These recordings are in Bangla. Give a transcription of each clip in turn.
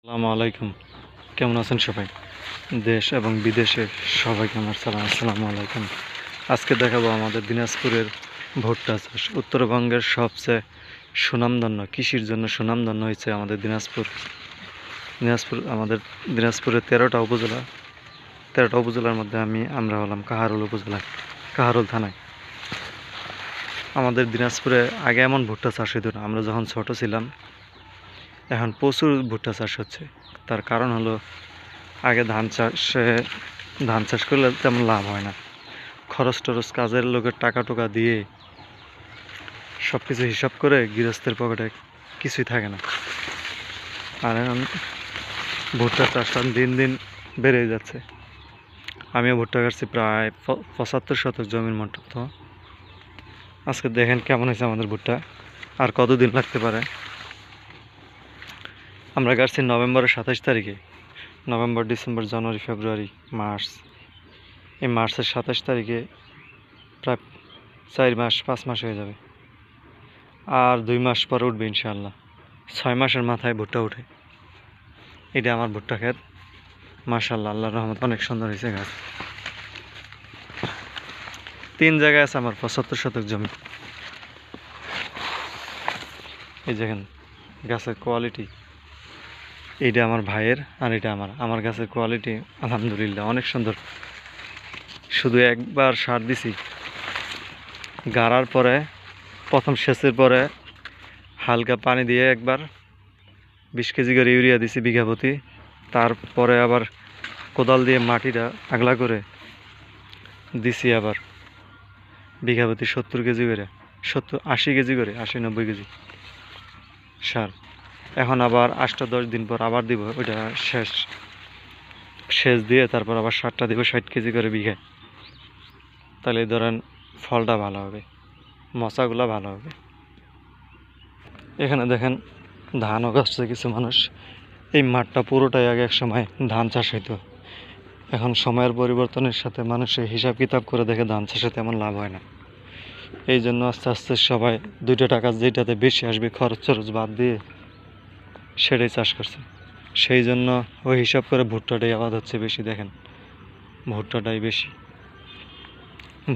আসসালামু আলাইকুম। কেমন আছেন সবাই? দেশ এবং বিদেশে সবাইকে আমার সালাম। আসসালামু আলাইকুম। আজকে দেখাবো আমাদের দিনাজপুরের ভুট্টা চাষ। উত্তরবঙ্গের সবচেয়ে সুনামধন্য কৃষির জন্য সুনামধন্য হয়েছে আমাদের দিনাজপুর। আমাদের দিনাজপুরের 13টা উপজেলার মধ্যে আমরা হলাম কাহারোল উপজেলায়, কাহারোল থানায়। আমাদের দিনাজপুরে আগে এমন ভুট্টা চাষ হতো না। আমরা যখন ছোট ছিলাম, এখন প্রচুর ভুট্টা চাষ হচ্ছে। তার কারণ হলো আগে ধান চাষ করলে তেমন লাভ হয় না। খরচ টরচ কাজের লোকের টাকা টোকা দিয়ে সব কিছু হিসাব করে গৃহস্থের পকেটে কিছুই থাকে না। আর এখন ভুট্টা চাষটা দিন দিন বেড়ে যাচ্ছে। আমিও ভুট্টা কাটছি প্রায় 75 শতক জমির মতো। আজকে দেখেন কেমন হয়েছে আমাদের ভুট্টা, আর কতদিন লাগতে পারে। আমরা কাটছি নভেম্বরের 27 তারিখে। নভেম্বর, ডিসেম্বর, জানুয়ারি, ফেব্রুয়ারি, মার্চ। এই মার্চের 27 তারিখে প্রায় 5 মাস হয়ে যাবে। আর 2 মাস পরে উঠবে ইনশাআল্লাহ। 6 মাসের মাথায় ভুট্টা উঠে। এটা আমার ভুট্টা ক্ষেত। মাশাআল্লাহ, আল্লাহর রহমত অনেক সুন্দর হয়েছে গাছ। 3 জায়গায় আছে আমার 75 শতক জমি। এই দেখেন গাছের কোয়ালিটি। এইটা আমার ভাইয়ের আর এটা আমার গাছের কোয়ালিটি আলহামদুলিল্লাহ অনেক সুন্দর। শুধু একবার সার দিছি, গাড়ার পরে প্রথম সেচের পরে হালকা পানি দিয়ে একবার 20 কেজি করে ইউরিয়া দিছি বিঘা প্রতি। তারপরে আবার কোদাল দিয়ে মাটিটা আগলা করে দিছি আবার বিঘা প্রতি 70 কেজি করে, 80 কেজি করে, 80-90 কেজি সার। এখন আবার 8-10 দিন পর আবার দিব, ওইটা সেচ দিয়ে তারপর আবার সারটা দিব 60 কেজি করে বিঘায়। তাহলে ধরেন ফলটা ভালো হবে, মশাগুলো ভালো হবে। এখানে দেখেন ধানও গাছছে কিছু মানুষ। এই মাঠটা পুরোটাই আগে এক সময় ধান চাষ হইতো। এখন সময়ের পরিবর্তনের সাথে মানুষের হিসাব কিতাব করে দেখে ধান চাষে তেমন লাভ হয় না। এই জন্য আস্তে আস্তে সবাই 2টা টাকা যেটাতে বেশি আসবে খরচ বাদ দিয়ে সেটাই চাষ করছে। সেই জন্য ওই হিসাব করে ভুট্টাটাই আবাদ হচ্ছে বেশি। দেখেন ভুট্টাটাই বেশি,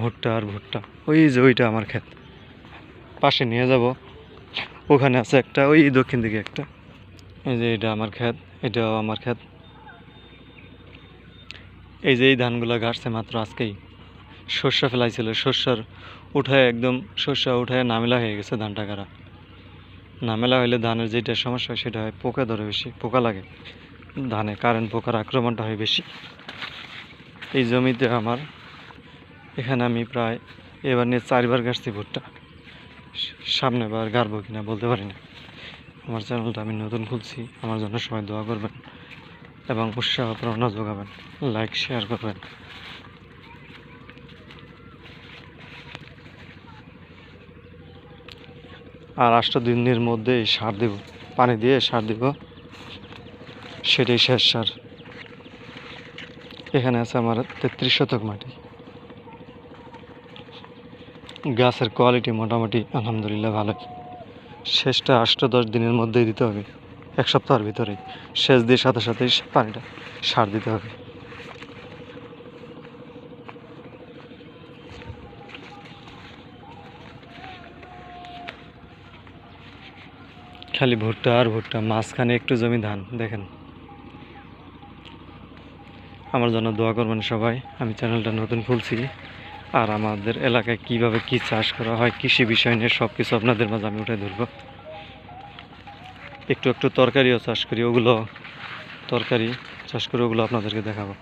ভুট্টা আর ভুট্টা। ওই যে ওইটা আমার ক্ষেত, পাশে নিয়ে যাব। ওখানে আছে একটা, ওই দক্ষিণ দিকে একটা। এই যে এটা আমার ক্ষেত, এটাও আমার ক্ষেত। এই যে এই ধানগুলো গাছছে মাত্র আজকেই। সর্ষা ফেলাইছিল, সর্ষা উঠায় নামেলা হয়ে গেছে ধানটা গাড়া। নামেলা হইলে ধানের যেটা সমস্যা হয় সেটা হয় পোকা ধরে, বেশি পোকা লাগে ধানে, কারেন্ট পোকার আক্রমণটা হয় বেশি। এই জমিতে আমার এখানে আমি প্রায় এবার নিয়ে 4বার গাছছি ভুট্টা। সামনে বার গাড়বো কিনা বলতে পারি না। আমার চ্যানেলটা আমি নতুন খুলছি, আমার জন্য সবাই দোয়া করবেন এবং উৎসাহ প্রেরণা যোগাবেন, লাইক শেয়ার করবেন। আর 8 দিনের মধ্যে সার দেব, পানি দিয়ে সার দেব, সেটাই শেষ সার। এখানে আছে আমার 33 শতক মাটি। গাছের কোয়ালিটি মোটামুটি আলহামদুলিল্লাহ ভালো। শেষটা 8-10 দিনের মধ্যেই দিতে হবে, 1 সপ্তাহের ভিতরেই। সেচ দিয়ে সাথে সাথেই পানিটা সার দিতে হবে। খালি ভুট্টা আর ভুট্টা, মাঝখানে একটু জমি ধান। দেখেন, আমার জন্য দোয়া করবেন সবাই। আমি চ্যানেলটা নতুন খুলছি, আর আমাদের এলাকায় কিভাবে কি চাষ করা হয় কৃষি বিষয় নিয়ে সব কিছু আপনাদের মাঝে আমি উঠে ধরবো। একটু একটু তরকারিও চাষ করি, ওগুলো তরকারি চাষ করে ওগুলো আপনাদেরকে দেখাবো।